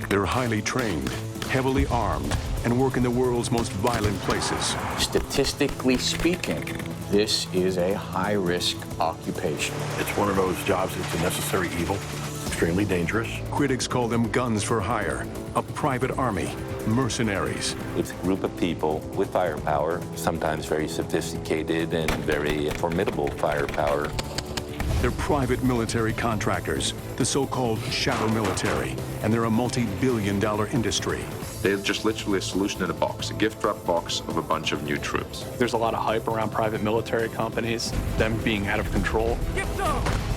They're highly trained, heavily armed, and work in the world's most violent places. Statistically speaking, this is a high-risk occupation. It's one of those jobs that's a necessary evil, extremely dangerous. Critics call them guns for hire, a private army, mercenaries. It's a group of people with firepower, sometimes very sophisticated and very formidable firepower. They're private military contractors, the so-called shadow military, and they're a multi-billion-dollar industry. They're just literally a solution in a box, a gift wrap box of a bunch of new troops. There's a lot of hype around private military companies, them being out of control.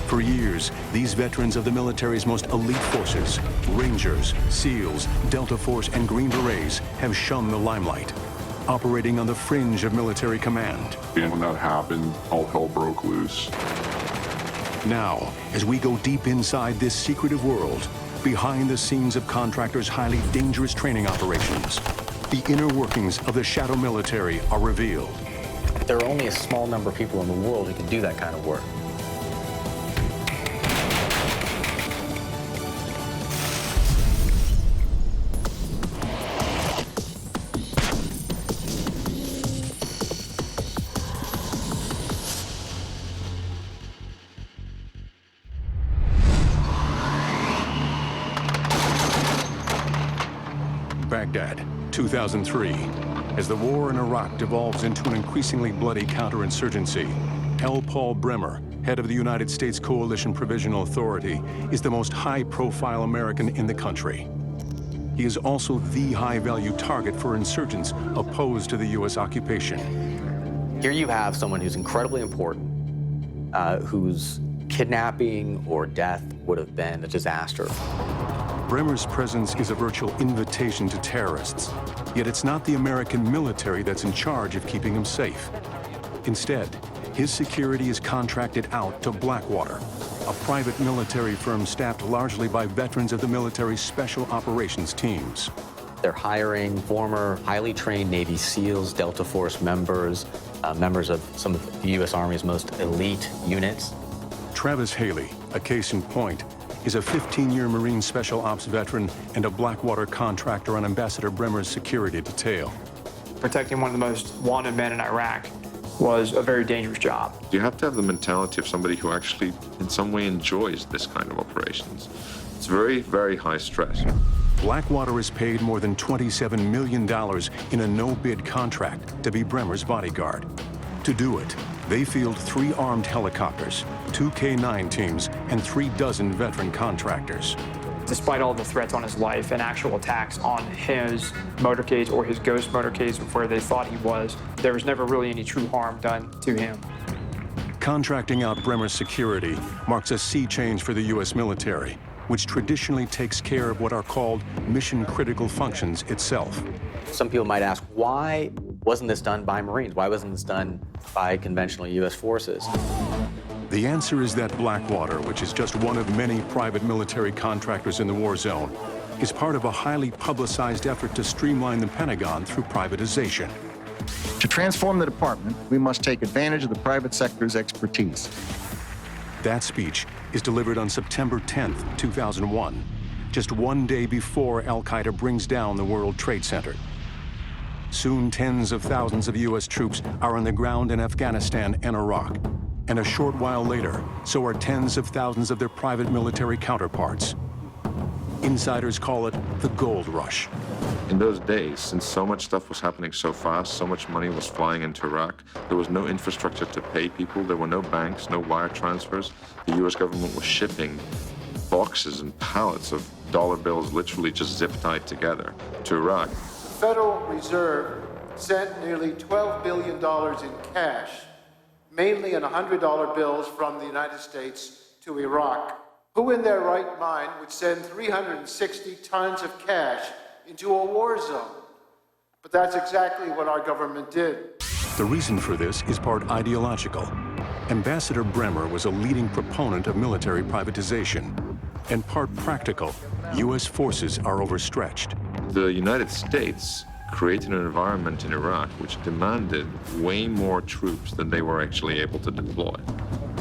For years, these veterans of the military's most elite forces, Rangers, SEALs, Delta Force, and Green Berets, have shunned the limelight, operating on the fringe of military command. And when that happened, all hell broke loose. Now, as we go deep inside this secretive world, behind the scenes of contractors' highly dangerous training operations, the inner workings of the shadow military are revealed. There are only a small number of people in the world who can do that kind of work. Baghdad, 2003. As the war in Iraq devolves into an increasingly bloody counterinsurgency, L. Paul Bremer, head of the United States Coalition Provisional Authority, is the most high-profile American in the country. He is also the high-value target for insurgents opposed to the U.S. occupation. Here you have someone who's incredibly important, whose kidnapping or death would have been a disaster. Bremer's presence is a virtual invitation to terrorists, yet it's not the American military that's in charge of keeping him safe. Instead, his security is contracted out to Blackwater, a private military firm staffed largely by veterans of the military's special operations teams. They're hiring former highly trained Navy SEALs, Delta Force members, members of some of the U.S. Army's most elite units. Travis Haley, a case in point, is a 15-year Marine Special Ops veteran and a Blackwater contractor on Ambassador Bremer's security detail. Protecting one of the most wanted men in Iraq was a very dangerous job. You have to have the mentality of somebody who actually in some way enjoys this kind of operations. It's very, very high stress. Blackwater is paid more than $27 million in a no-bid contract to be Bremer's bodyguard. To do it, they field 3 armed helicopters, 2 K-9 teams, and 36 veteran contractors. Despite all the threats on his life and actual attacks on his motorcades or his ghost motorcades where they thought he was, there was never really any true harm done to him. Contracting out Bremer's security marks a sea change for the U.S. military, which traditionally takes care of what are called mission-critical functions itself. Some people might ask, why wasn't this done by Marines? Why wasn't this done by conventional U.S. forces? The answer is that Blackwater, which is just one of many private military contractors in the war zone, is part of a highly publicized effort to streamline the Pentagon through privatization. To transform the department, we must take advantage of the private sector's expertise. That speech is delivered on September 10th, 2001, just one day before Al-Qaeda brings down the World Trade Center. Soon, tens of thousands of U.S. troops are on the ground in Afghanistan and Iraq. And a short while later, so are tens of thousands of their private military counterparts. Insiders call it the gold rush. In those days, since so much stuff was happening so fast, so much money was flying into Iraq, there was no infrastructure to pay people, there were no banks, no wire transfers. The U.S. government was shipping boxes and pallets of dollar bills literally just zip-tied together to Iraq. The Federal Reserve sent nearly $12 billion in cash, mainly in $100 bills from the United States to Iraq. Who in their right mind would send 360 tons of cash into a war zone? But that's exactly what our government did. The reason for this is part ideological. Ambassador Bremer was a leading proponent of military privatization, and part practical. U.S. forces are overstretched. The United States created an environment in Iraq which demanded way more troops than they were actually able to deploy.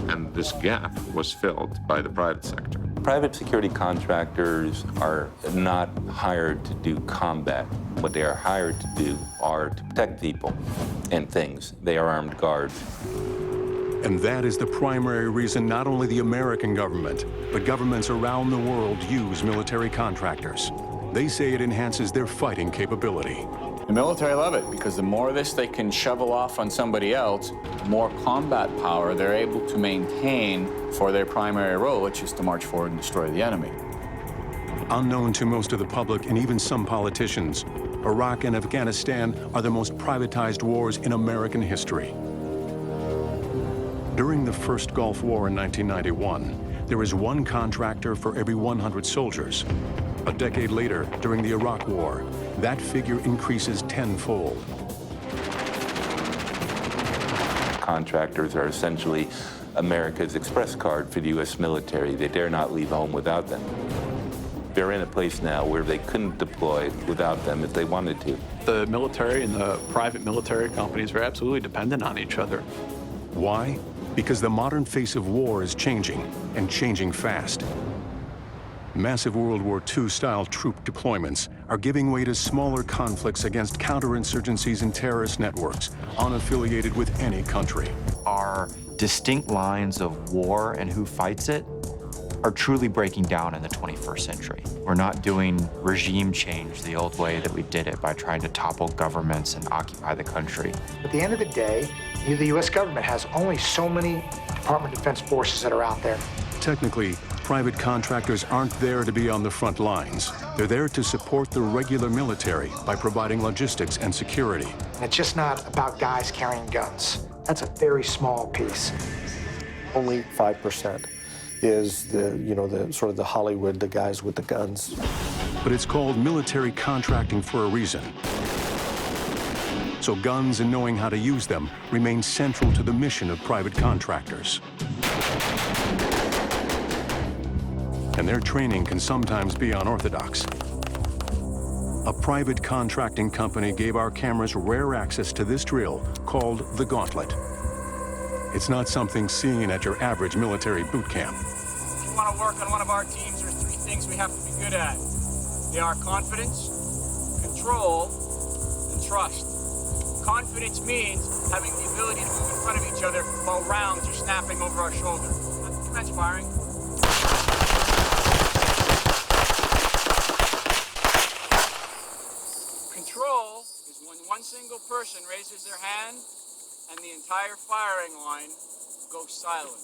And this gap was filled by the private sector. Private security contractors are not hired to do combat. What they are hired to do are to protect people and things. They are armed guards. And that is the primary reason not only the American government, but governments around the world use military contractors. They say it enhances their fighting capability. The military love it because the more of this they can shovel off on somebody else, the more combat power they're able to maintain for their primary role, which is to march forward and destroy the enemy. Unknown to most of the public and even some politicians, Iraq and Afghanistan are the most privatized wars in American history. During the first Gulf War in 1991, there is one contractor for every 100 soldiers. A decade later, during the Iraq War, that figure increases tenfold. Contractors are essentially America's express card for the U.S. military. They dare not leave home without them. They're in a place now where they couldn't deploy without them if they wanted to. The military and the private military companies are absolutely dependent on each other. Why? Because the modern face of war is changing, and changing fast. Massive World War II-style troop deployments are giving way to smaller conflicts against counterinsurgencies and terrorist networks, unaffiliated with any country. Our distinct lines of war and who fights it are truly breaking down in the 21st century. We're not doing regime change the old way that we did it by trying to topple governments and occupy the country. At the end of the day, the U.S. government has only so many Department of Defense forces that are out there. Technically, private contractors aren't there to be on the front lines. They're there to support the regular military by providing logistics and security. And it's just not about guys carrying guns. That's a very small piece. Only 5% is the sort of the Hollywood, the guys with the guns. But it's called military contracting for a reason. So guns and knowing how to use them remain central to the mission of private contractors. And their training can sometimes be unorthodox. A private contracting company gave our cameras rare access to this drill called the Gauntlet. It's not something seen at your average military boot camp. If you want to work on one of our teams, there's 3 things we have to be good at. They are confidence, control, and trust. Confidence means having the ability to move in front of each other while rounds are snapping over our shoulder. Commence firing. Control is when one single person raises their hand and the entire firing line goes silent.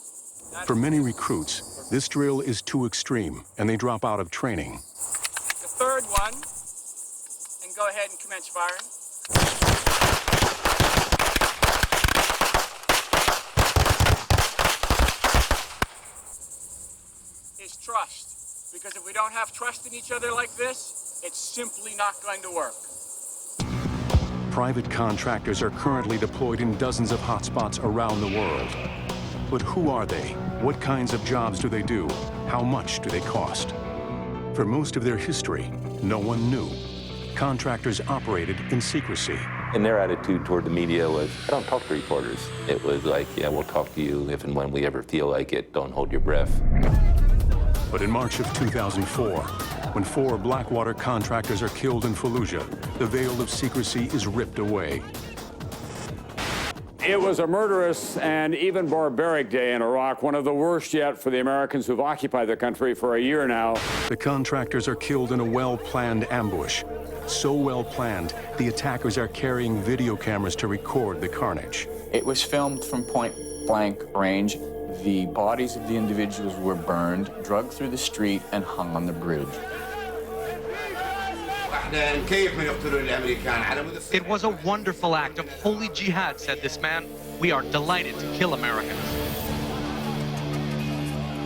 For many recruits, this drill is too extreme, and they drop out of training. The third one, and go ahead and commence firing. Is trust. Because if we don't have trust in each other like this, it's simply not going to work. Private contractors are currently deployed in dozens of hotspots around the world. But who are they? What kinds of jobs do they do? How much do they cost? For most of their history, no one knew. Contractors operated in secrecy. And their attitude toward the media was, I don't talk to reporters. It was like, yeah, we'll talk to you if and when we ever feel like it. Don't hold your breath. But in March of 2004, when 4 Blackwater contractors are killed in Fallujah, the veil of secrecy is ripped away. It was a murderous and even barbaric day in Iraq, one of the worst yet for the Americans who've occupied the country for a year now. The contractors are killed in a well-planned ambush. So well-planned, the attackers are carrying video cameras to record the carnage. It was filmed from point-blank range. The bodies of the individuals were burned, dragged through the street, and hung on the bridge. It was a wonderful act of holy jihad, said this man. We are delighted to kill Americans.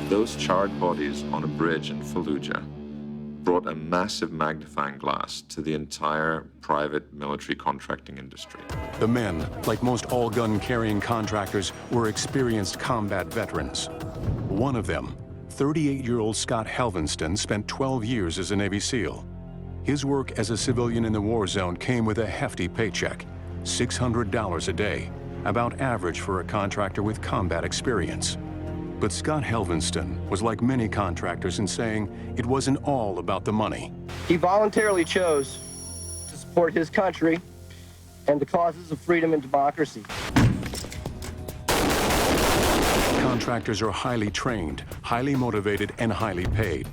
Those charred bodies on a bridge in Fallujah brought a massive magnifying glass to the entire private military contracting industry. The men, like most all-gun carrying contractors, were experienced combat veterans. One of them, 38-year-old Scott Helvenston, spent 12 years as a Navy SEAL. His work as a civilian in the war zone came with a hefty paycheck, $600 a day, about average for a contractor with combat experience. But Scott Helvenston was like many contractors in saying it wasn't all about the money. He voluntarily chose to support his country and the causes of freedom and democracy. Contractors are highly trained, highly motivated, and highly paid.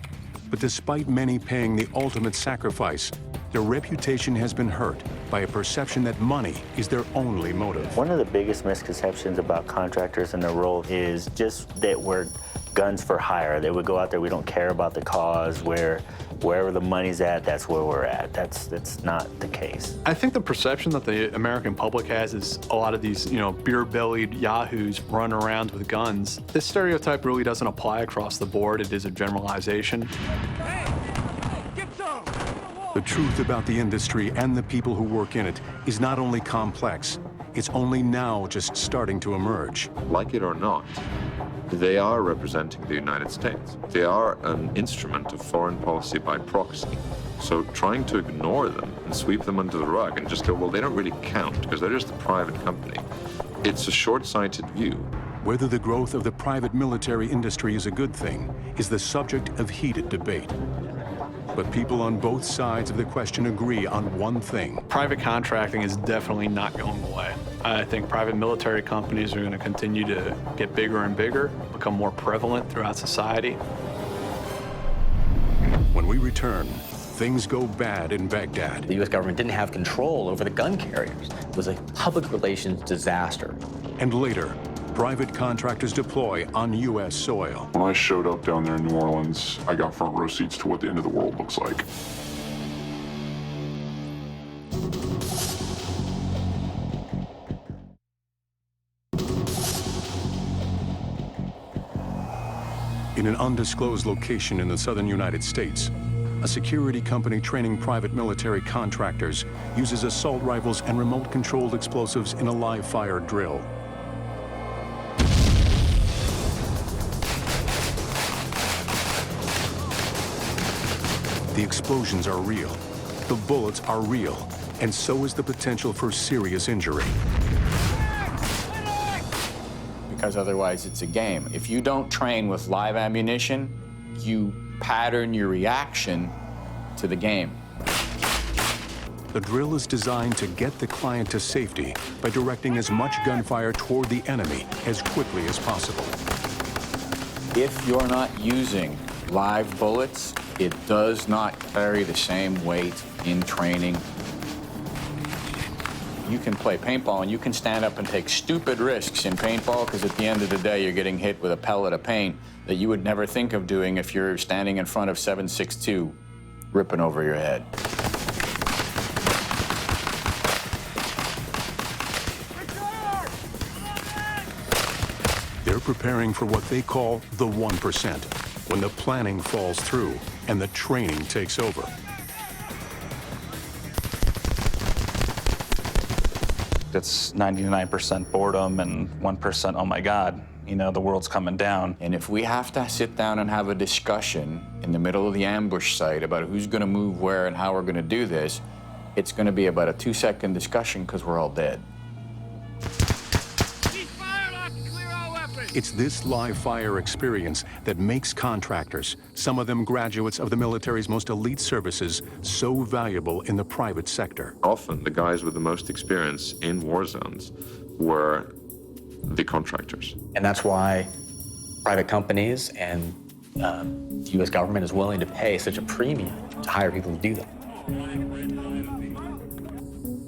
But despite many paying the ultimate sacrifice, their reputation has been hurt by a perception that money is their only motive. One of the biggest misconceptions about contractors and their role is just that we're guns for hire. They would go out there, we don't care about the cause, wherever the money's at, that's where we're at. That's not the case. I think the perception that the American public has is a lot of these, beer-bellied yahoos run around with guns. This stereotype really doesn't apply across the board. It is a generalization. The truth about the industry and the people who work in it is not only complex, it's only now just starting to emerge. Like it or not, they are representing the United States. They are an instrument of foreign policy by proxy. So trying to ignore them and sweep them under the rug and just go, well, they don't really count because they're just a private company, it's a short-sighted view. Whether the growth of the private military industry is a good thing is the subject of heated debate. But people on both sides of the question agree on one thing. Private contracting is definitely not going away. I think private military companies are going to continue to get bigger and bigger, become more prevalent throughout society. When we return, things go bad in Baghdad. The U.S. government didn't have control over the gun carriers. It was a public relations disaster. And later, private contractors deploy on U.S. soil. When I showed up down there in New Orleans, I got front row seats to what the end of the world looks like. In an undisclosed location in the southern United States, a security company training private military contractors uses assault rifles and remote-controlled explosives in a live-fire drill. The explosions are real, the bullets are real, and so is the potential for serious injury. Because otherwise it's a game. If you don't train with live ammunition, you pattern your reaction to the game. The drill is designed to get the client to safety by directing as much gunfire toward the enemy as quickly as possible. If you're not using live bullets, it does not carry the same weight in training. You can play paintball and you can stand up and take stupid risks in paintball because at the end of the day, you're getting hit with a pellet of paint that you would never think of doing if you're standing in front of 7.62 ripping over your head. They're preparing for what they call the 1%, when the planning falls through and the training takes over. It's 99% boredom and 1%, oh my God, the world's coming down. And if we have to sit down and have a discussion in the middle of the ambush site about who's going to move where and how we're going to do this, it's going to be about a 2-second discussion because we're all dead. It's this live fire experience that makes contractors, some of them graduates of the military's most elite services, so valuable in the private sector. Often the guys with the most experience in war zones were the contractors. And that's why private companies and the U.S. government is willing to pay such a premium to hire people to do that.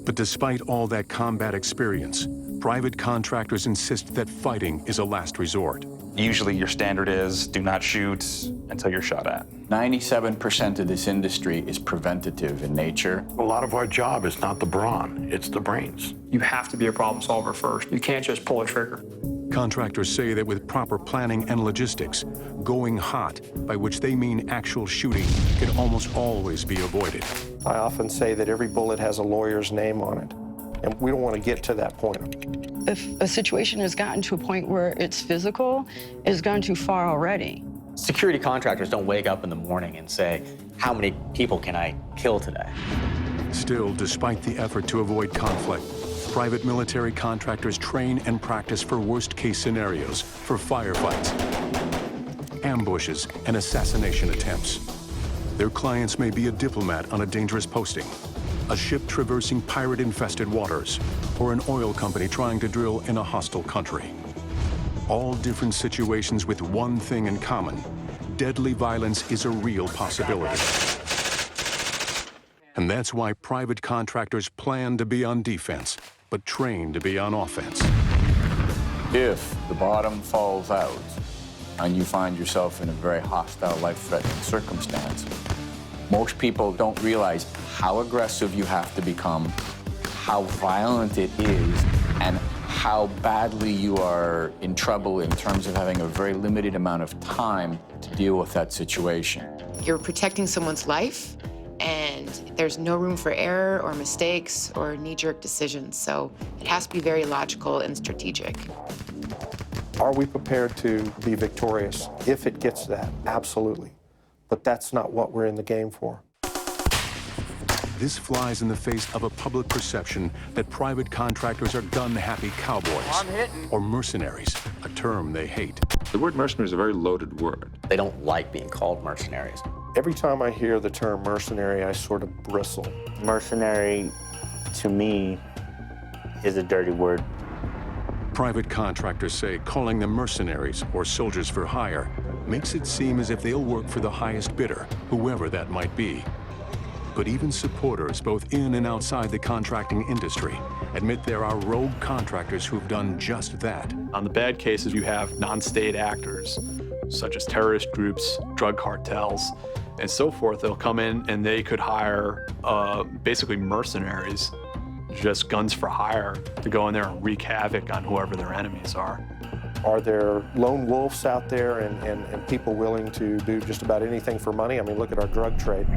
But despite all that combat experience, private contractors insist that fighting is a last resort. Usually your standard is do not shoot until you're shot at. 97% of this industry is preventative in nature. A lot of our job is not the brawn, it's the brains. You have to be a problem solver first. You can't just pull a trigger. Contractors say that with proper planning and logistics, going hot, by which they mean actual shooting, can almost always be avoided. I often say that every bullet has a lawyer's name on it, and we don't want to get to that point. If a situation has gotten to a point where it's physical, it's gone too far already. Security contractors don't wake up in the morning and say, how many people can I kill today? Still, despite the effort to avoid conflict, private military contractors train and practice for worst-case scenarios, for firefights. ambushes, and assassination attempts. Their clients may be a diplomat on a dangerous posting, a ship traversing pirate-infested waters, or an oil company trying to drill in a hostile country. All different situations with one thing in common: deadly violence is a real possibility. And that's why private contractors plan to be on defense, but train to be on offense. If the bottom falls out and you find yourself in a very hostile, life-threatening circumstance, most people don't realize how aggressive you have to become, how violent it is, and how badly you are in trouble in terms of having a very limited amount of time to deal with that situation. You're protecting someone's life, and there's no room for error or mistakes or knee-jerk decisions, so it has to be very logical and strategic. Are we prepared to be victorious if it gets to that? Absolutely. But that's not what we're in the game for. This flies in the face of a public perception that private contractors are gun-happy cowboys or mercenaries, a term they hate. The word mercenary is a very loaded word. They don't like being called mercenaries. Every time I hear the term mercenary, I sort of bristle. Mercenary, to me, is a dirty word. Private contractors say calling them mercenaries or soldiers for hire makes it seem as if they'll work for the highest bidder, whoever that might be. But even supporters, both in and outside the contracting industry, admit there are rogue contractors who've done just that. On the bad cases, you have non-state actors, such as terrorist groups, drug cartels, and so forth. They'll come in and they could hire basically mercenaries, just guns for hire, to go in there and wreak havoc on whoever their enemies are. Are there lone wolves out there and people willing to do just about anything for money? I mean, look at our drug trade.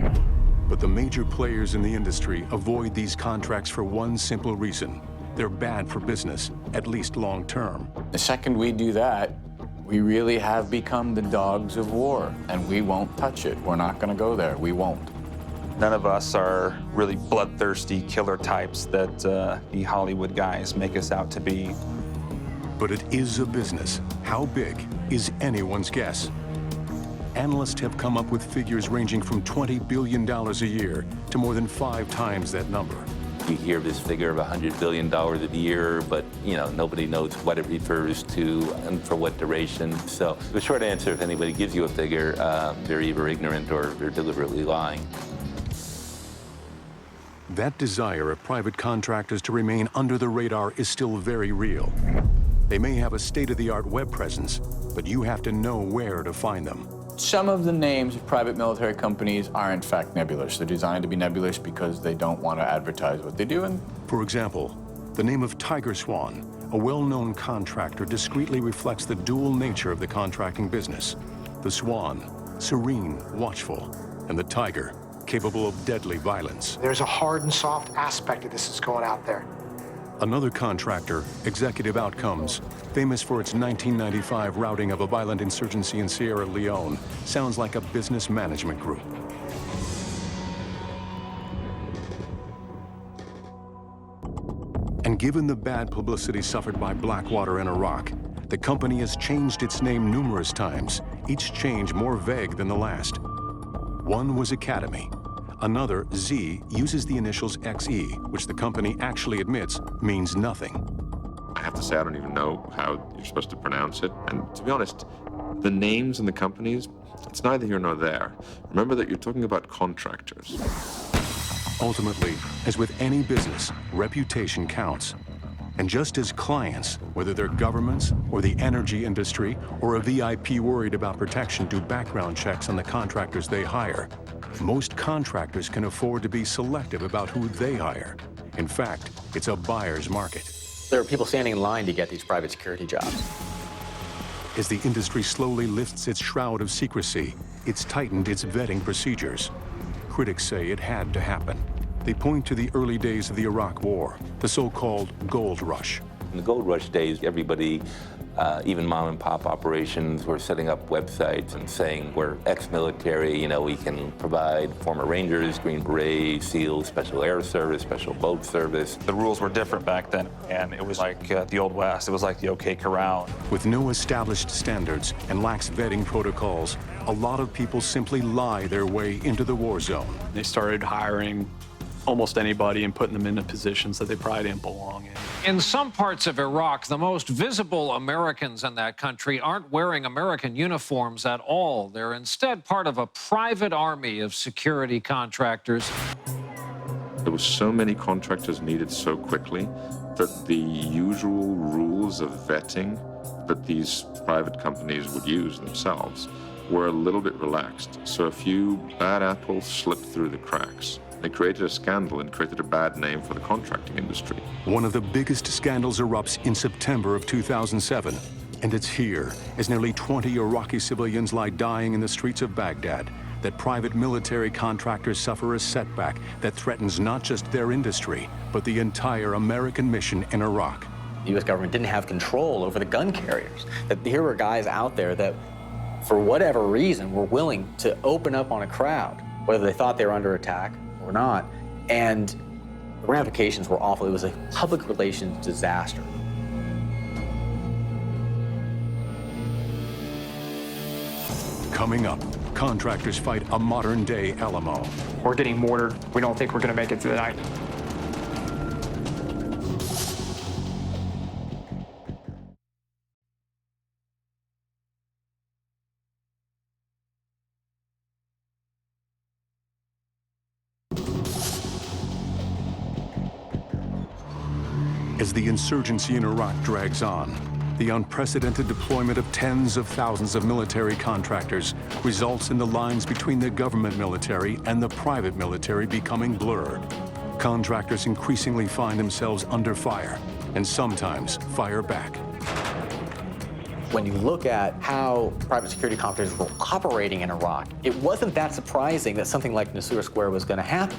But the major players in the industry avoid these contracts for one simple reason: they're bad for business, at least long term. The second we do that, we really have become the dogs of war, and we won't touch it. We're not going to go there. We won't. None of us are really bloodthirsty killer types that the Hollywood guys make us out to be. But it is a business. How big is anyone's guess? Analysts have come up with figures ranging from $20 billion a year to more than 5 times that number. You hear this figure of $100 billion a year, but nobody knows what it refers to and for what duration. So the short answer, if anybody gives you a figure, they're either ignorant or they're deliberately lying. That desire of private contractors to remain under the radar is still very real. They may have a state-of-the-art web presence, but you have to know where to find them. Some of the names of private military companies are in fact nebulous. They're designed to be nebulous because they don't want to advertise what they do. For example, the name of Tiger Swan, a well-known contractor, discreetly reflects the dual nature of the contracting business. The Swan, serene, watchful, and the Tiger, capable of deadly violence. There's a hard and soft aspect of this that's going out there. Another contractor, Executive Outcomes, famous for its 1995 routing of a violent insurgency in Sierra Leone, sounds like a business management group. And given the bad publicity suffered by Blackwater in Iraq, the company has changed its name numerous times, each change more vague than the last. One was Academy. Another, Z, uses the initials XE, which the company actually admits means nothing. I have to say, I don't even know how you're supposed to pronounce it. And to be honest, the names and the companies, it's neither here nor there. Remember that you're talking about contractors. Ultimately, as with any business, reputation counts. And just as clients, whether they're governments or the energy industry or a VIP worried about protection, do background checks on the contractors they hire, most contractors can afford to be selective about who they hire. In fact, it's a buyer's market. There are people standing in line to get these private security jobs. As the industry slowly lifts its shroud of secrecy, it's tightened its vetting procedures. Critics say it had to happen. They point to the early days of the Iraq War, the so-called gold rush. In the gold rush days, everybody Even mom and pop operations were setting up websites and saying we're ex-military, you know, we can provide former Rangers, Green Berets, SEALs, Special Air Service, Special Boat Service. The rules were different back then, and it was like the Old West. It was like the OK Corral. With no established standards and lax vetting protocols, a lot of people simply lie their way into the war zone. They started hiring almost anybody and putting them into positions that they probably didn't belong in. In some parts of Iraq, the most visible Americans in that country aren't wearing American uniforms at all. They're instead part of a private army of security contractors. There were so many contractors needed so quickly that the usual rules of vetting that these private companies would use themselves were a little bit relaxed. So a few bad apples slipped through the cracks. They created a scandal and created a bad name for the contracting industry. One of the biggest scandals erupts in September of 2007. And it's here, as nearly 20 Iraqi civilians lie dying in the streets of Baghdad, that private military contractors suffer a setback that threatens not just their industry, but the entire American mission in Iraq. The U.S. government didn't have control over the gun carriers. That here were guys out there that, for whatever reason, were willing to open up on a crowd, whether they thought they were under attack or not, and the ramifications were awful. It was a public relations disaster. Coming up, contractors fight a modern-day Alamo. We're getting mortared. We don't think we're going to make it through the night. As the insurgency in Iraq drags on, the unprecedented deployment of tens of thousands of military contractors results in the lines between the government military and the private military becoming blurred. Contractors increasingly find themselves under fire, and sometimes fire back. When you look at how private security contractors were operating in Iraq, it wasn't that surprising that something like Nisour Square was going to happen.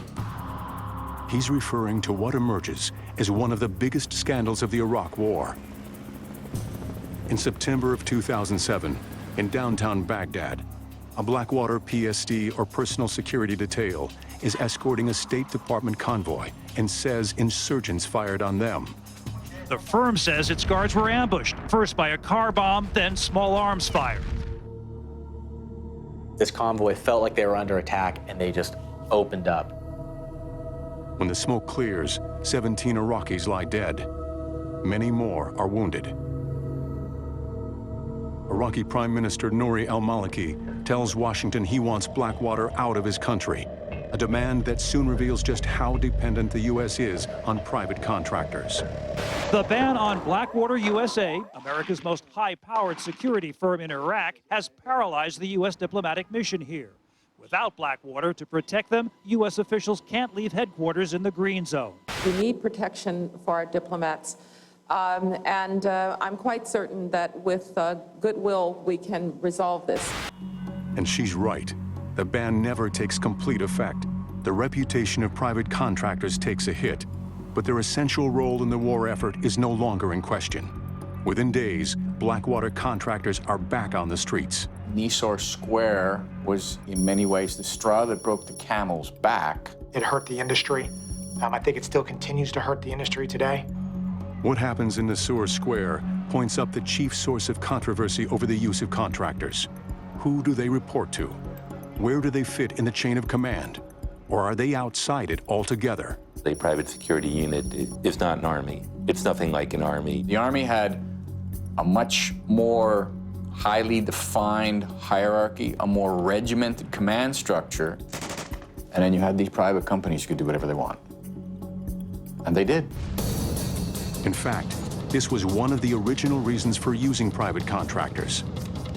He's referring to what emerges as one of the biggest scandals of the Iraq War. In September of 2007, in downtown Baghdad, a Blackwater PSD, or personal security detail, is escorting a State Department convoy and says insurgents fired on them. The firm says its guards were ambushed, first by a car bomb, then small arms fire. This convoy felt like they were under attack, and they just opened up. When the smoke clears, 17 Iraqis lie dead. Many more are wounded. Iraqi Prime Minister Nouri al-Maliki tells Washington he wants Blackwater out of his country, a demand that soon reveals just how dependent the U.S. is on private contractors. The ban on Blackwater USA, America's most high-powered security firm in Iraq, has paralyzed the U.S. diplomatic mission here. Without Blackwater to protect them, U.S. officials can't leave headquarters in the green zone. We need protection for our diplomats, and I'm quite certain that with goodwill we can resolve this. And she's right. The ban never takes complete effect. The reputation of private contractors takes a hit, but their essential role in the war effort is no longer in question. Within days, Blackwater contractors are back on the streets. Nisour Square was, in many ways, the straw that broke the camel's back. It hurt the industry. I think it still continues to hurt the industry today. What happens in Nisour Square points up the chief source of controversy over the use of contractors. Who do they report to? Where do they fit in the chain of command? Or are they outside it altogether? A private security unit is not an army. It's nothing like an army. The Army had a much more highly defined hierarchy, a more regimented command structure, and then you had these private companies who could do whatever they want. And they did. In fact, this was one of the original reasons for using private contractors.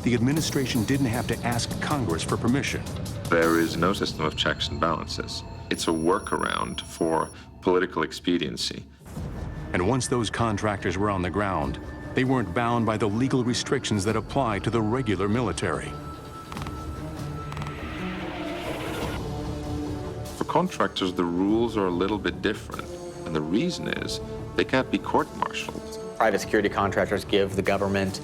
The administration didn't have to ask Congress for permission. There is no system of checks and balances. It's a workaround for political expediency. And once those contractors were on the ground, they weren't bound by the legal restrictions that apply to the regular military. For contractors, the rules are a little bit different. And the reason is they can't be court-martialed. private security contractors give the government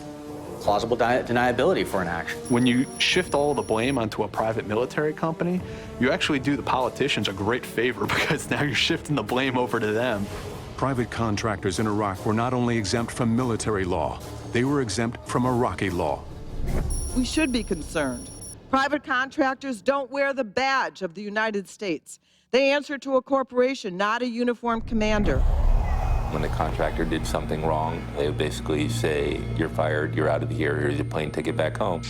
plausible deniability for an action. When you shift all the blame onto a private military company, you actually do the politicians a great favor because now you're shifting the blame over to them. Private contractors in Iraq were not only exempt from military law, they were exempt from Iraqi law. We should be concerned. Private contractors don't wear the badge of the United States. They answer to a corporation, not a uniformed commander. When the contractor did something wrong, they would basically say, you're fired, you're out of here, here's your plane ticket back home.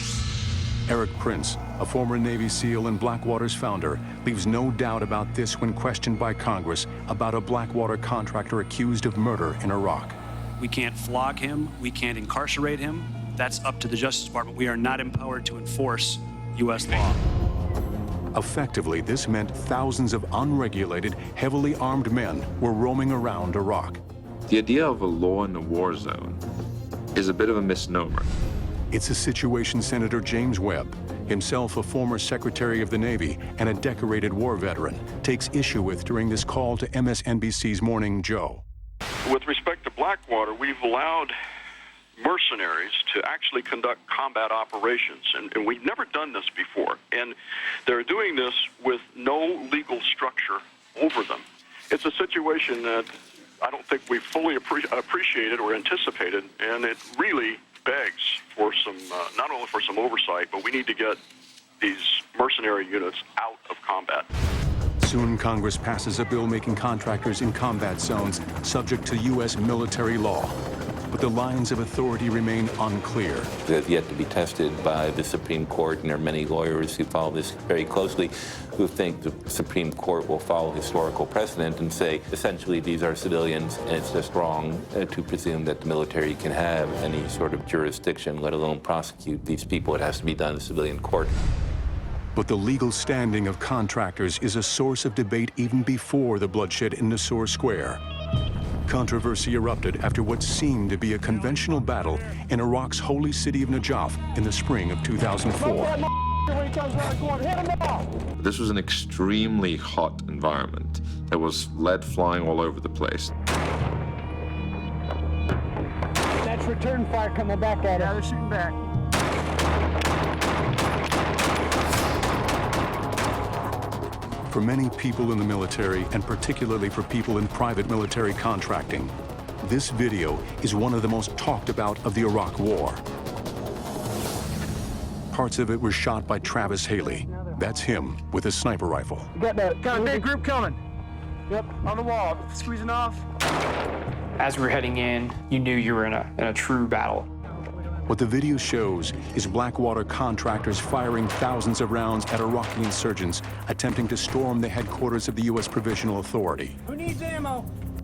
Eric Prince, a former Navy SEAL and Blackwater's founder, leaves no doubt about this when questioned by Congress about a Blackwater contractor accused of murder in Iraq. We can't flog him, we can't incarcerate him. That's up to the Justice Department. We are not empowered to enforce U.S. law. Effectively, this meant thousands of unregulated, heavily armed men were roaming around Iraq. The idea of a law in a war zone is a bit of a misnomer. It's a situation Senator James Webb, himself a former Secretary of the Navy and a decorated war veteran, takes issue with during this call to MSNBC's Morning Joe. With respect to Blackwater, we've allowed mercenaries to actually conduct combat operations, and we've never done this before. And they're doing this with no legal structure over them. It's a situation that I don't think we fully appreciated or anticipated, and it really begs for some, not only for some oversight, but we need to get these mercenary units out of combat. Soon, Congress passes a bill making contractors in combat zones subject to U.S. military law. But the lines of authority remain unclear. They've yet to be tested by the Supreme Court, and there are many lawyers who follow this very closely who think the Supreme Court will follow historical precedent and say, essentially, these are civilians, and it's just wrong to presume that the military can have any sort of jurisdiction, let alone prosecute these people. It has to be done in civilian court. But the legal standing of contractors is a source of debate even before the bloodshed in Nisour Square. Controversy erupted after what seemed to be a conventional battle in Iraq's holy city of Najaf in the spring of 2004. This was an extremely hot environment. There was lead flying all over the place. That's return fire coming back at us. Yeah, they're shooting back. For many people in the military, and particularly for people in private military contracting, this video is one of the most talked about of the Iraq War. Parts of it were shot by Travis Haley. That's him with a sniper rifle. Got a big group coming. Yep, on the wall, squeezing off. As we were heading in, you knew you were in a true battle. What the video shows is Blackwater contractors firing thousands of rounds at Iraqi insurgents attempting to storm the headquarters of the U.S. Provisional Authority. Who needs ammo?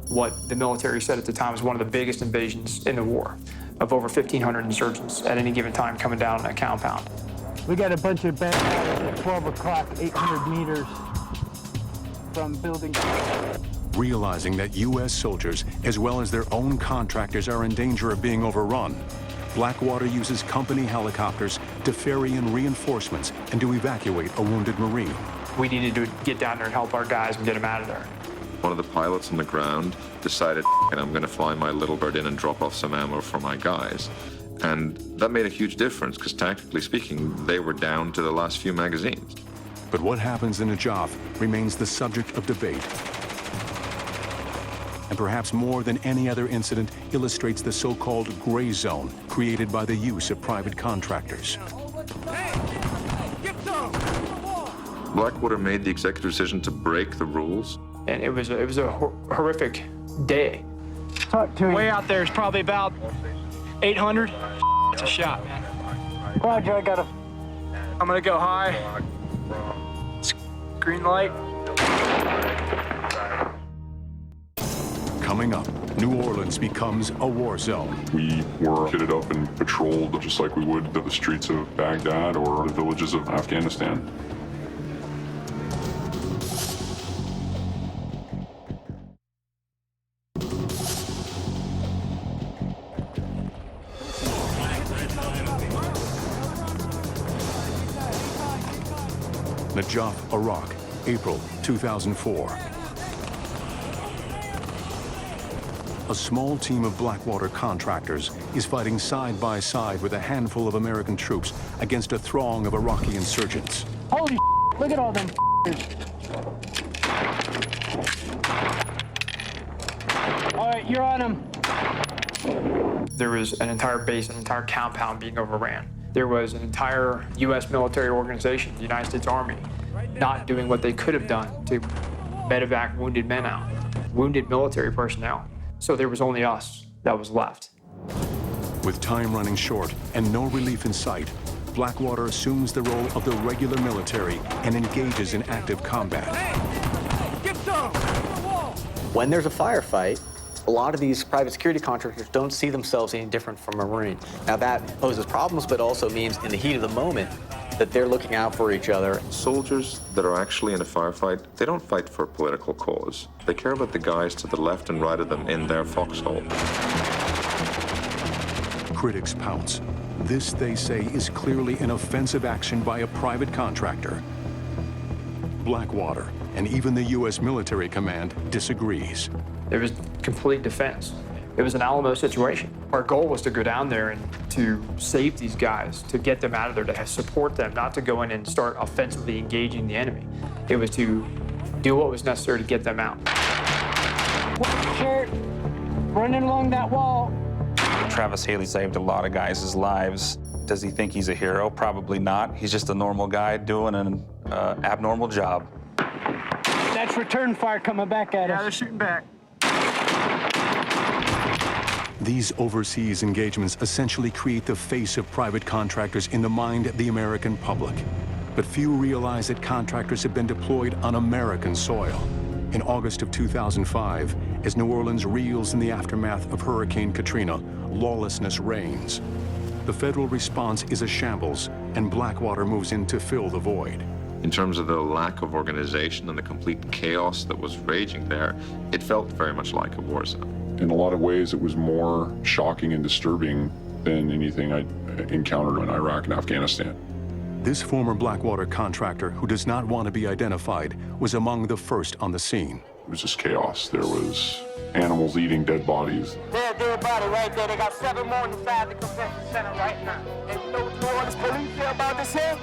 What the military said at the time was one of the biggest invasions in the war, of over 1,500 insurgents at any given time coming down on that compound. We got a bunch of bad guys at 12 o'clock, 800 meters from building. Realizing that U.S. soldiers, as well as their own contractors, are in danger of being overrun, Blackwater uses company helicopters to ferry in reinforcements and to evacuate a wounded Marine. We needed to get down there and help our guys and get them out of there. One of the pilots on the ground decided, I'm going to fly my Little Bird in and drop off some ammo for my guys. And that made a huge difference, because tactically speaking, they were down to the last few magazines. But what happens in Najaf remains the subject of debate. And perhaps more than any other incident illustrates the so-called gray zone created by the use of private contractors. Blackwater made the executive decision to break the rules. And it was a horrific day. Talk to Way out there is probably about 800. It's a shot, man. Roger, I got a... I'm gonna go high. Green light. Coming up, New Orleans becomes a war zone. We were kitted up and patrolled just like we would the streets of Baghdad or the villages of Afghanistan. Najaf, Iraq, April 2004. a small team of Blackwater contractors is fighting side by side with a handful of American troops against a throng of Iraqi insurgents. Holy look at all them All right, you're on them. There was an entire base, an entire compound being overran. There was an entire U.S. military organization, the United States Army, not doing what they could have done to medevac wounded men out, wounded military personnel. So there was only us that was left. With time running short and no relief in sight, Blackwater assumes the role of the regular military and engages in active combat. When there's a firefight, a lot of these private security contractors don't see themselves any different from a Marine. Now that poses problems, but also means in the heat of the moment that they're looking out for each other. Soldiers that are actually in a firefight, they don't fight for a political cause. They care about the guys to the left and right of them in their foxhole. Critics pounce. This, they say, is clearly an offensive action by a private contractor. Blackwater and even the U.S. military command disagrees. It was complete defense. It was an Alamo situation. Our goal was to go down there and to save these guys, to get them out of there, to support them, not to go in and start offensively engaging the enemy. It was to do what was necessary to get them out. Shirt, running along that wall. Travis Haley saved a lot of guys' lives. Does he think he's a hero? Probably not. He's just a normal guy doing an abnormal job. That's return fire coming back at us. Yeah, they're shooting back. These overseas engagements essentially create the face of private contractors in the mind of the American public. But few realize that contractors have been deployed on American soil. In August of 2005, as New Orleans reels in the aftermath of Hurricane Katrina, lawlessness reigns. The federal response is a shambles, and Blackwater moves in to fill the void. In terms of the lack of organization and the complete chaos that was raging there, it felt very much like a war zone. In a lot of ways, it was more shocking and disturbing than anything I encountered in Iraq and Afghanistan. This former Blackwater contractor, who does not want to be identified, was among the first on the scene. It was just chaos. There was animals eating dead bodies. There's a dead body right there. They got 7 more inside the convention center right now. And you know what New Orleans police say about this here?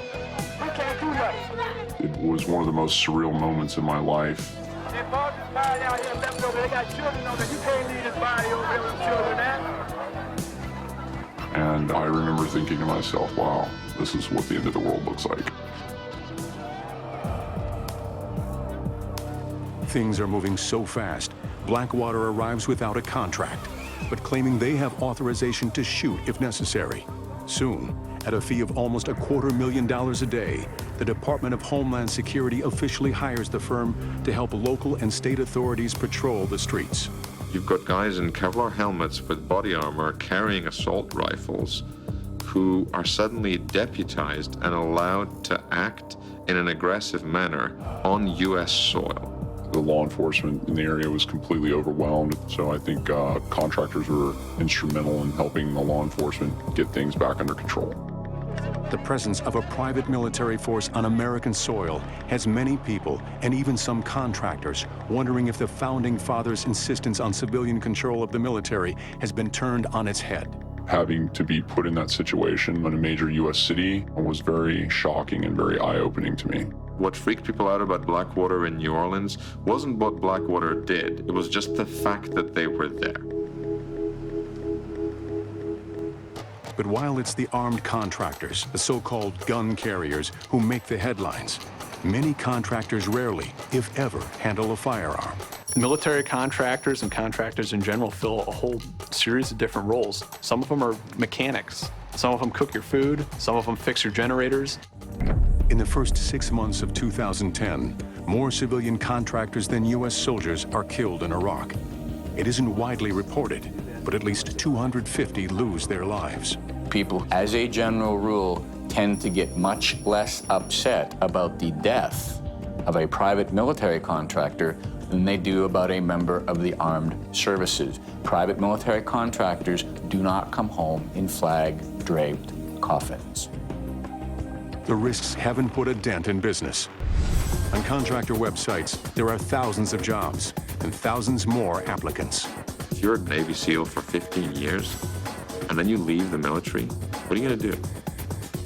We can't do nothing. It was one of the most surreal moments in my life. They brought this body out here and left over. They got children over there. You can't leave this body over here with children at. And I remember thinking to myself, wow, this is what the end of the world looks like. Things are moving so fast, Blackwater arrives without a contract, but claiming they have authorization to shoot if necessary. Soon, at a fee of almost $250,000 a day, the Department of Homeland Security officially hires the firm to help local and state authorities patrol the streets. You've got guys in Kevlar helmets with body armor carrying assault rifles who are suddenly deputized and allowed to act in an aggressive manner on U.S. soil. The law enforcement in the area was completely overwhelmed, so I think contractors were instrumental in helping the law enforcement get things back under control. The presence of a private military force on American soil has many people, and even some contractors, wondering if the Founding Fathers' insistence on civilian control of the military has been turned on its head. Having to be put in that situation in a major U.S. city was very shocking and very eye-opening to me. What freaked people out about Blackwater in New Orleans wasn't what Blackwater did. It was just the fact that they were there. But while it's the armed contractors, the so-called gun carriers, who make the headlines, many contractors rarely, if ever, handle a firearm. Military contractors and contractors in general fill a whole series of different roles. Some of them are mechanics. Some of them cook your food. Some of them fix your generators. In the first 6 months of 2010, more civilian contractors than U.S. soldiers are killed in Iraq. It isn't widely reported, but at least 250 lose their lives. People, as a general rule, tend to get much less upset about the death of a private military contractor than they do about a member of the armed services. Private military contractors do not come home in flag-draped coffins. The risks haven't put a dent in business. On contractor websites, there are thousands of jobs and thousands more applicants. If you're a Navy SEAL for 15 years, and then you leave the military, what are you gonna do?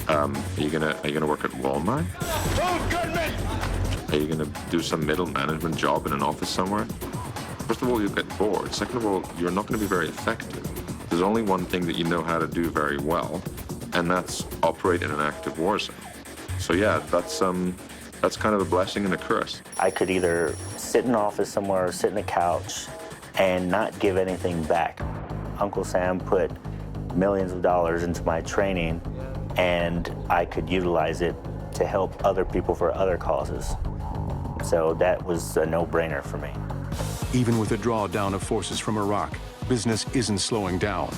Are you gonna work at Walmart? Are you gonna do some middle management job in an office somewhere? First of all, you'll get bored. Second of all, you're not gonna be very effective. There's only one thing that you know how to do very well, and that's operate in an active war zone. So yeah, that's kind of a blessing and a curse. I could either sit in an office somewhere or sit in a couch and not give anything back. Uncle Sam put millions of dollars into my training, and I could utilize it to help other people for other causes. So that was a no-brainer for me. Even with the drawdown of forces from Iraq, business isn't slowing down.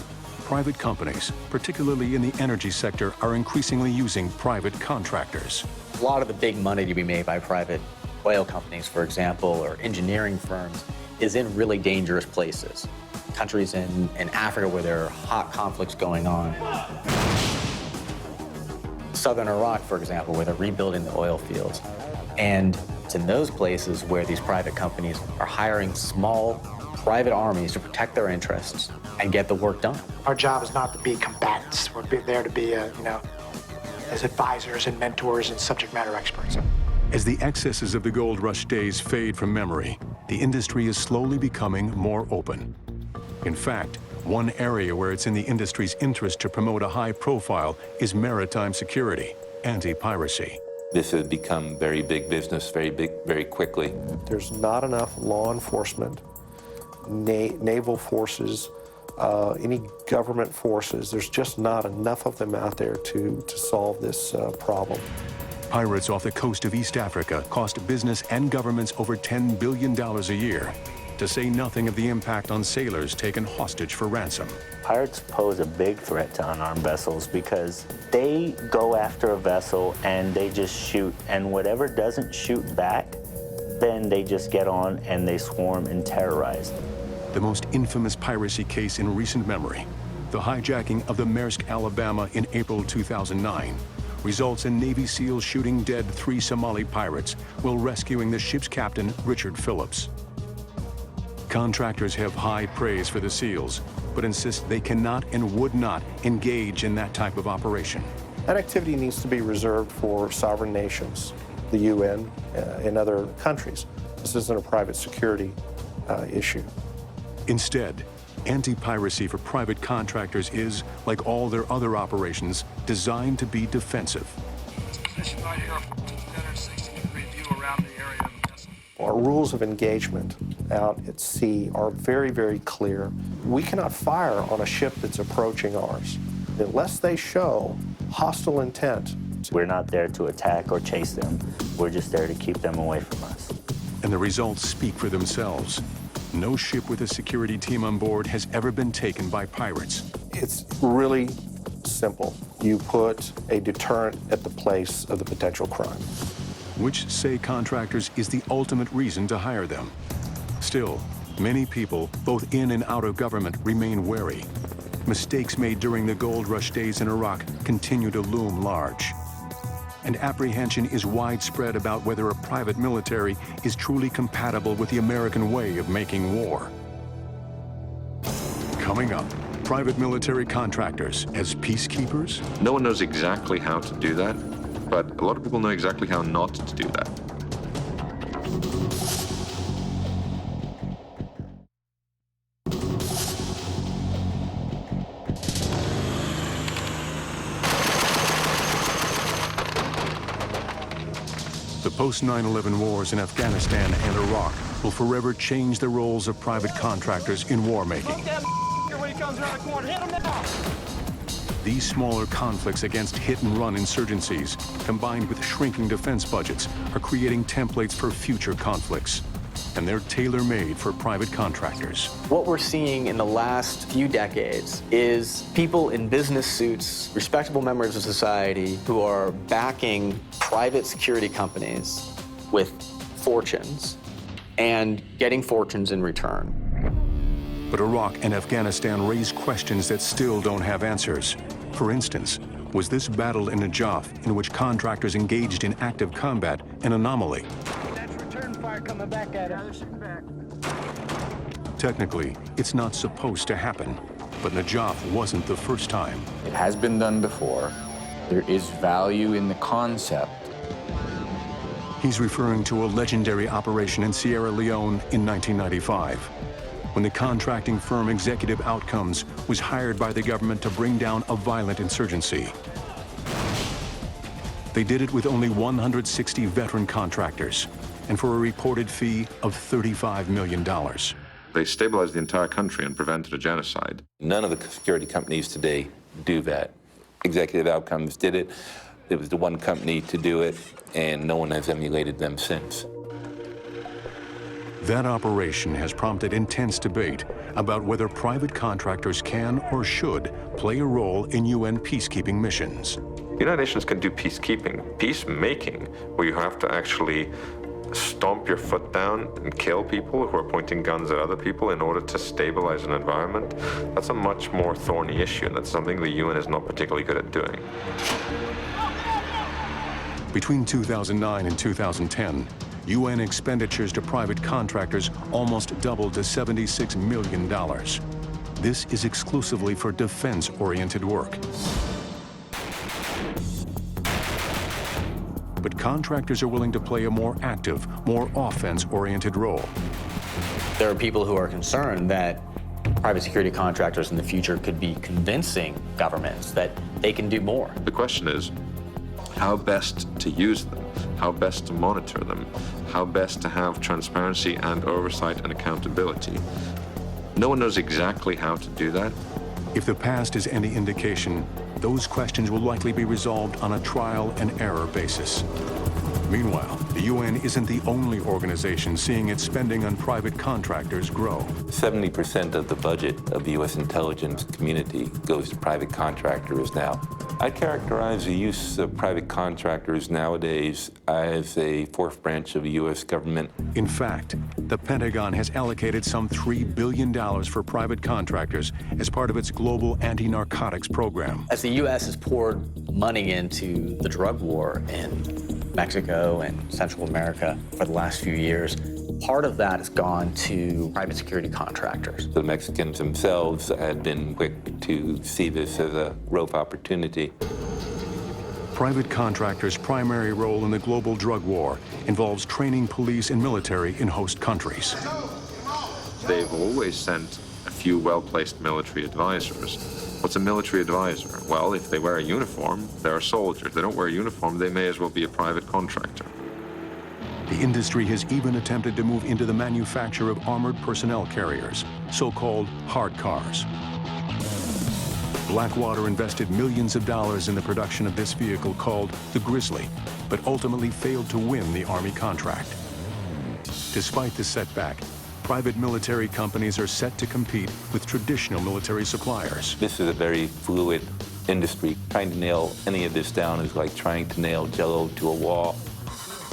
Private companies, particularly in the energy sector, are increasingly using private contractors. A lot of the big money to be made by private oil companies, for example, or engineering firms, is in really dangerous places. Countries in Africa where there are hot conflicts going on. Southern Iraq, for example, where they're rebuilding the oil fields. And it's in those places where these private companies are hiring small private armies to protect their interests and get the work done. Our job is not to be combatants. We're there to be, as advisors and mentors and subject matter experts. As the excesses of the gold rush days fade from memory, the industry is slowly becoming more open. In fact, one area where it's in the industry's interest to promote a high profile is maritime security, anti-piracy. This has become very big business, very quickly. There's not enough law enforcement, naval forces, any government forces. There's just not enough of them out there to solve this problem. Pirates off the coast of East Africa cost business and governments over $10 billion a year, to say nothing of the impact on sailors taken hostage for ransom. Pirates pose a big threat to unarmed vessels because they go after a vessel and they just shoot, and whatever doesn't shoot back, then they just get on and they swarm and terrorize them. The most infamous piracy case in recent memory, the hijacking of the Maersk Alabama in April 2009, results in Navy SEALs shooting dead 3 Somali pirates while rescuing the ship's captain, Richard Phillips. Contractors have high praise for the SEALs, but insist they cannot and would not engage in that type of operation. That activity needs to be reserved for sovereign nations, the UN, and other countries. This isn't a private security issue. Instead, anti-piracy for private contractors is, like all their other operations, designed to be defensive. Our rules of engagement out at sea are very, very clear. We cannot fire on a ship that's approaching ours unless they show hostile intent. We're not there to attack or chase them. We're just there to keep them away from us. And the results speak for themselves. No ship with a security team on board has ever been taken by pirates. It's really simple. You put a deterrent at the place of the potential crime. Which, say contractors, is the ultimate reason to hire them. Still, many people, both in and out of government, remain wary. Mistakes made during the gold rush days in Iraq continue to loom large. And apprehension is widespread about whether a private military is truly compatible with the American way of making war. Coming up, private military contractors as peacekeepers? No one knows exactly how to do that, but a lot of people know exactly how not to do that. The post-9/11 wars in Afghanistan and Iraq will forever change the roles of private contractors in war making. These smaller conflicts against hit-and-run insurgencies, combined with shrinking defense budgets, are creating templates for future conflicts. And they're tailor-made for private contractors. What we're seeing in the last few decades is people in business suits, respectable members of society, who are backing private security companies with fortunes and getting fortunes in return. But Iraq and Afghanistan raise questions that still don't have answers. For instance, was this battle in Najaf, in which contractors engaged in active combat, an anomaly? That's return fire coming back at us. Technically, it's not supposed to happen, but Najaf wasn't the first time. It has been done before. There is value in the concept. He's referring to a legendary operation in Sierra Leone in 1995, when the contracting firm Executive Outcomes was hired by the government to bring down a violent insurgency. They did it with only 160 veteran contractors, and for a reported fee of $35 million. They stabilized the entire country and prevented a genocide. None of the security companies today do that. Executive Outcomes did it. It was the one company to do it, and no one has emulated them since. That operation has prompted intense debate about whether private contractors can or should play a role in UN peacekeeping missions. The United Nations can do peacekeeping. Peacemaking, where you have to actually stomp your foot down and kill people who are pointing guns at other people in order to stabilize an environment, that's a much more thorny issue, and that's something the UN is not particularly good at doing. Between 2009 and 2010, UN expenditures to private contractors almost doubled to $76 million. This is exclusively for defense-oriented work. But contractors are willing to play a more active, more offense-oriented role. There are people who are concerned that private security contractors in the future could be convincing governments that they can do more. The question is, how best to use them, how best to monitor them, how best to have transparency and oversight and accountability. No one knows exactly how to do that. If the past is any indication, those questions will likely be resolved on a trial and error basis. Meanwhile, the UN isn't the only organization seeing its spending on private contractors grow. 70% of the budget of the U.S. intelligence community goes to private contractors now. I characterize the use of private contractors nowadays as a fourth branch of the U.S. government. In fact, the Pentagon has allocated some $3 billion for private contractors as part of its global anti-narcotics program. As the U.S. has poured money into the drug war in Mexico and Central America for the last few years, part of that has gone to private security contractors. The Mexicans themselves had been quick to see this as a growth opportunity. Private contractors' primary role in the global drug war involves training police and military in host countries. They've always sent a few well-placed military advisors. What's a military advisor? Well, if they wear a uniform, they're a soldier. If they don't wear a uniform, they may as well be a private contractor. The industry has even attempted to move into the manufacture of armored personnel carriers, so-called hard cars. Blackwater invested millions of dollars in the production of this vehicle called the Grizzly, but ultimately failed to win the Army contract. Despite the setback, private military companies are set to compete with traditional military suppliers. This is a very fluid industry. Trying to nail any of this down is like trying to nail Jell-O to a wall.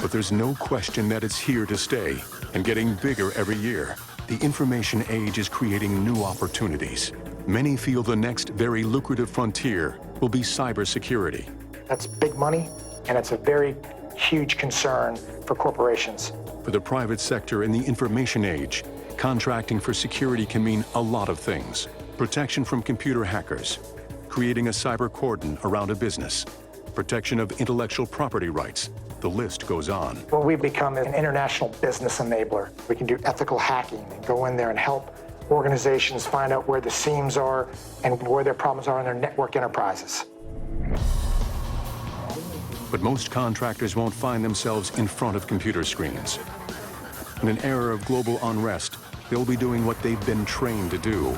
But there's no question that it's here to stay and getting bigger every year. The information age is creating new opportunities. Many feel the next very lucrative frontier will be cybersecurity. That's big money, and it's a very huge concern for corporations. For the private sector in the information age, contracting for security can mean a lot of things. Protection from computer hackers, creating a cyber cordon around a business, protection of intellectual property rights. The list goes on. Well, we've become an international business enabler. We can do ethical hacking and go in there and help organizations find out where the seams are and where their problems are in their network enterprises. But most contractors won't find themselves in front of computer screens. In an era of global unrest, they'll be doing what they've been trained to do,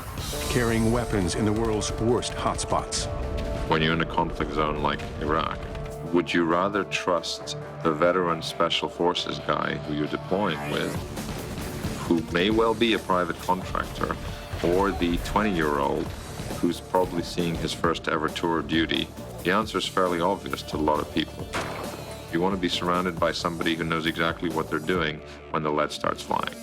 carrying weapons in the world's worst hotspots. When you're in a conflict zone like Iraq, would you rather trust the veteran special forces guy who you're deploying with, who may well be a private contractor, or the 20-year-old who's probably seeing his first ever tour of duty? The answer is fairly obvious to a lot of people. You want to be surrounded by somebody who knows exactly what they're doing when the lead starts flying.